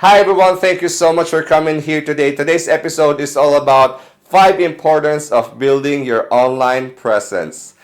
Hi everyone, thank you so much for coming here today. Today's episode is all about 5 importance of building your online presence.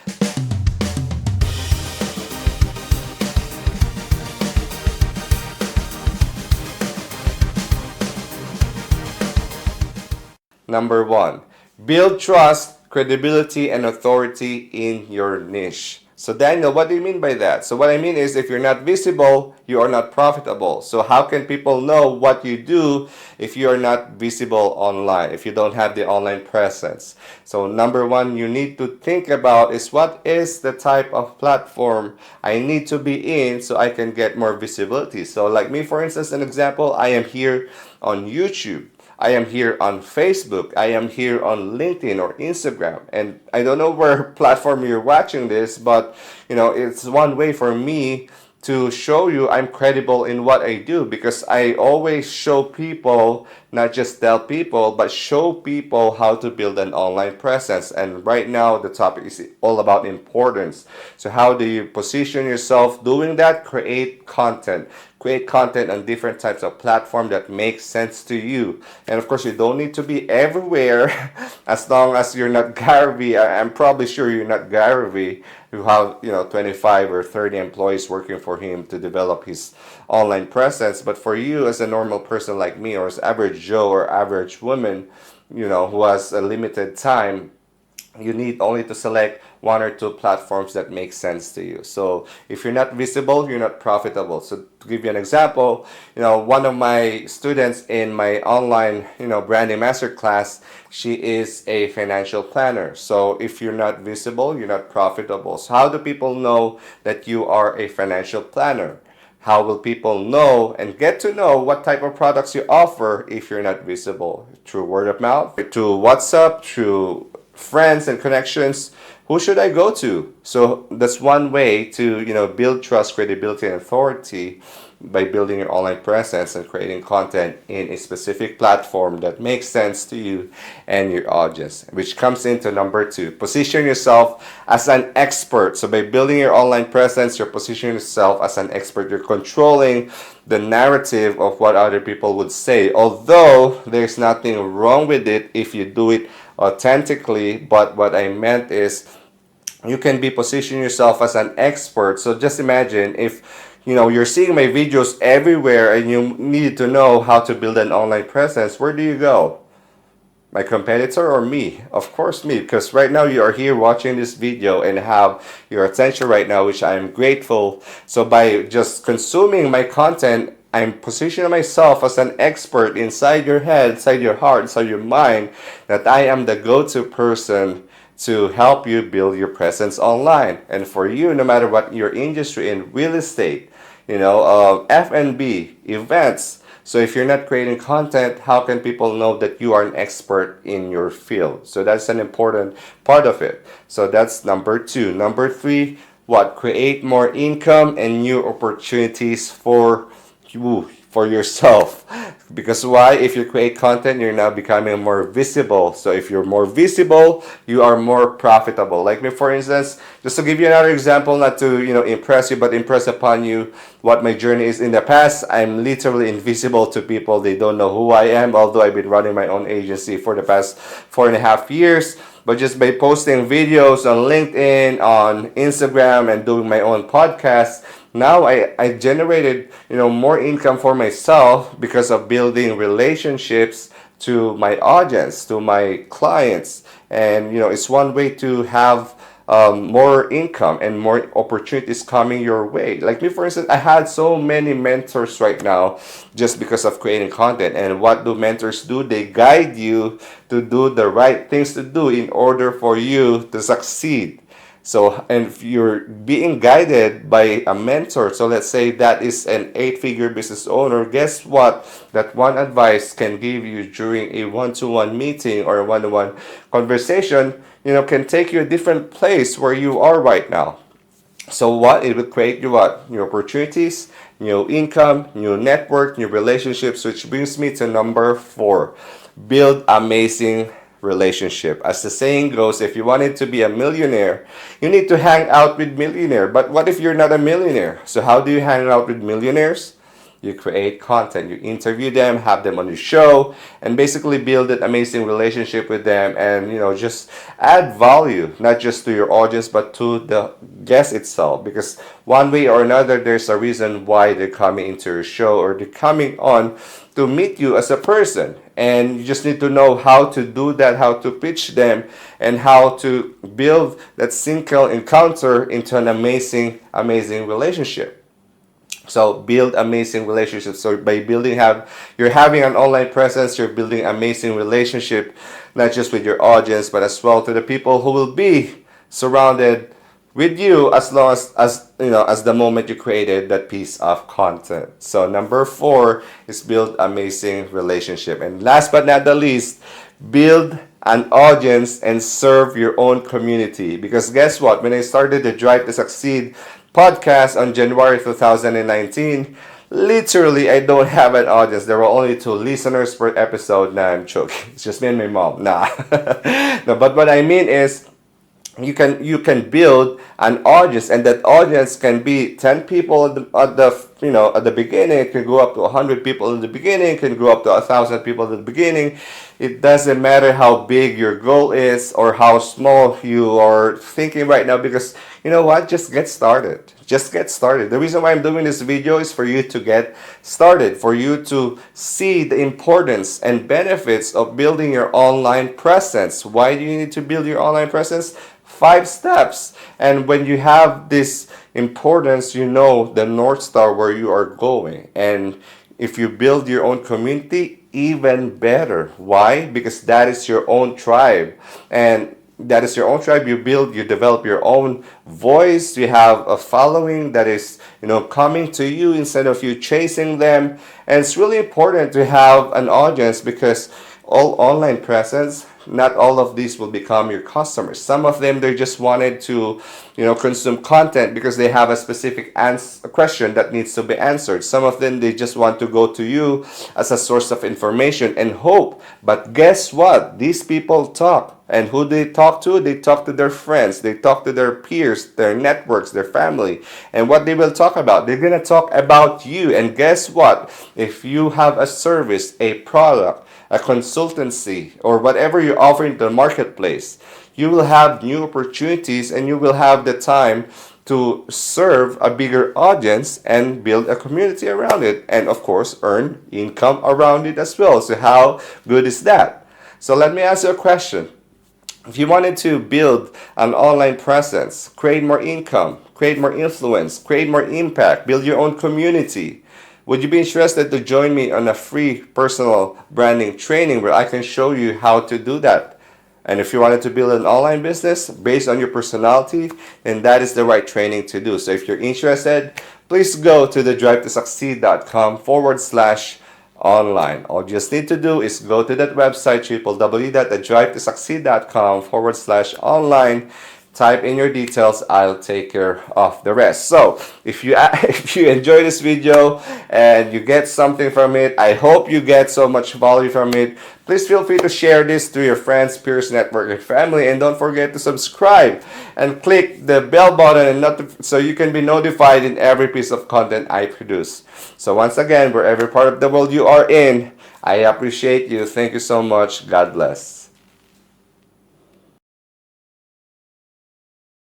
Number 1, build trust, credibility, and authority in your niche. So Daniel, what do you mean by that? So what I mean is if you're not visible, you are not profitable. So how can people know what you do if you are not visible online, if you don't have the online presence? So number 1, you need to think about is what is the type of platform I need to be in so I can get more visibility. So like me, for instance, an example, I am here on YouTube. I am here on Facebook. I am here on LinkedIn or Instagram. And I don't know where platform you're watching this, but it's one way for me to show you I'm credible in what I do because I always show people, not just tell people, but show people how to build an online presence. And right now, the topic is all about importance. So, how do you position yourself doing that? Create content. Create content on different types of platform that makes sense to you. And of course, you don't need to be everywhere as long as you're not Gary Vee. I'm probably sure you're not Gary Vee who have 25 or 30 employees working for him to develop his online presence. But for you as a normal person like me or as average Joe or average woman, who has a limited time, you need only to select one or two platforms that make sense to you. So if you're not visible, you're not profitable. So to give you an example, one of my students in my online, branding masterclass, she is a financial planner. So if you're not visible, you're not profitable. So how do people know that you are a financial planner? How will people know and get to know what type of products you offer if you're not visible? Through word of mouth, through WhatsApp, through friends and connections. Who should I go to? So that's one way to build trust, credibility, and authority by building your online presence and creating content in a specific platform that makes sense to you and your audience, which comes into number 2, position yourself as an expert. So by building your online presence, you're positioning yourself as an expert. You're controlling the narrative of what other people would say, although there's nothing wrong with it if you do it authentically. But what I meant is you can be positioning yourself as an expert. So just imagine if you're seeing my videos everywhere and you need to know how to build an online presence. Where do you go? My competitor or me? Of course me, because right now you are here watching this video and have your attention right now, which I am grateful. So by just consuming my content, I'm positioning myself as an expert inside your head, inside your heart, inside your mind, that I am the go-to person to help you build your presence online. And for you, no matter what your industry in real estate, F&B, events. So if you're not creating content, how can people know that you are an expert in your field? So that's an important part of it. So that's number 2. Number 3, what? Create more income and new opportunities for you, for yourself. Because why? If you create content, you're now becoming more visible. So if you're more visible, you are more profitable. Like me, for instance, just to give you another example, not to impress you, but impress upon you what my journey is. In the past, I'm literally invisible to people. They don't know who I am, although I've been running my own agency for the past 4.5 years. But just by posting videos on LinkedIn, on Instagram, and doing my own podcast, now I generated more income for myself because of building relationships to my audience, to my clients. And it's one way to have more income and more opportunities coming your way. Like me, for instance, I had so many mentors right now just because of creating content. And what do mentors do? They guide you to do the right things to do in order for you to succeed. So, and if you're being guided by a mentor, so let's say that is an 8-figure business owner, guess what? That one advice can give you during a one-to-one meeting or a one-to-one conversation, can take you a different place where you are right now. So what? It will create you what? New opportunities, new income, new network, new relationships, which brings me to number 4. Build amazing relationship. As the saying goes, if you wanted to be a millionaire, you need to hang out with millionaire. But what if you're not a millionaire? So how do you hang out with millionaires? You create content, you interview them, have them on your show, and basically build an amazing relationship with them, and just add value not just to your audience but to the guest itself, because one way or another there's a reason why they're coming into your show, or they're coming on to meet you as a person. And you just need to know how to do that, how to pitch them, and how to build that single encounter into an amazing relationship. So build amazing relationships. So by you're having an online presence, you're building amazing relationship, not just with your audience, but as well to the people who will be surrounded with you, as long as the moment you created that piece of content. So number 4 is build amazing relationship. And last but not the least, build an audience and serve your own community. Because guess what? When I started the Drive to Succeed podcast on January 2019, literally I don't have an audience. There were only 2 listeners per episode. Nah, I'm joking. It's just me and my mom. Nah. No, but what I mean is, you can build an audience, and that audience can be 10 people at the beginning. It can go up to 100 people in the beginning. It can go up to 1,000 people in the beginning. It doesn't matter how big your goal is or how small you are thinking right now, because you know what, just get started. Just get started. The reason why I'm doing this video is for you to get started, for you to see the importance and benefits of building your online presence. Why do you need to build your online presence? 5 steps. And when you have this importance, you know the North Star where you are going. And if you build your own community, even better. Why? Because that is your own tribe. And that is your own tribe. You develop your own voice. You have a following that is, coming to you instead of you chasing them. And it's really important to have an audience, because all online presence, not all of these will become your customers. Some of them, they just wanted to, consume content because they have a specific question that needs to be answered. Some of them, they just want to go to you as a source of information and hope. But guess what? These people talk. And who they talk to? They talk to their friends. They talk to their peers, their networks, their family. And what they will talk about? They're going to talk about you. And guess what? If you have a service, a product, a consultancy, or whatever you're offering to the marketplace, you will have new opportunities, and you will have the time to serve a bigger audience and build a community around it, and of course earn income around it as well. So how good is that? So let me ask you a question. If you wanted to build an online presence, create more income, create more influence, create more impact, build your own community, would you be interested to join me on a free personal branding training where I can show you how to do that? And if you wanted to build an online business based on your personality, then that is the right training to do. So if you're interested, please go to the drive2succeed.com/online. All you just need to do is go to that website, www.drive2succeed.com/online. Type in your details. I'll take care of the rest. So if you if you enjoy this video and you get something from it, I hope you get so much value from it. Please feel free to share this to your friends, peers, network, and family. And don't forget to subscribe and click the bell button so you can be notified in every piece of content I produce. So once again, wherever part of the world you are in, I appreciate you. Thank you so much. God bless.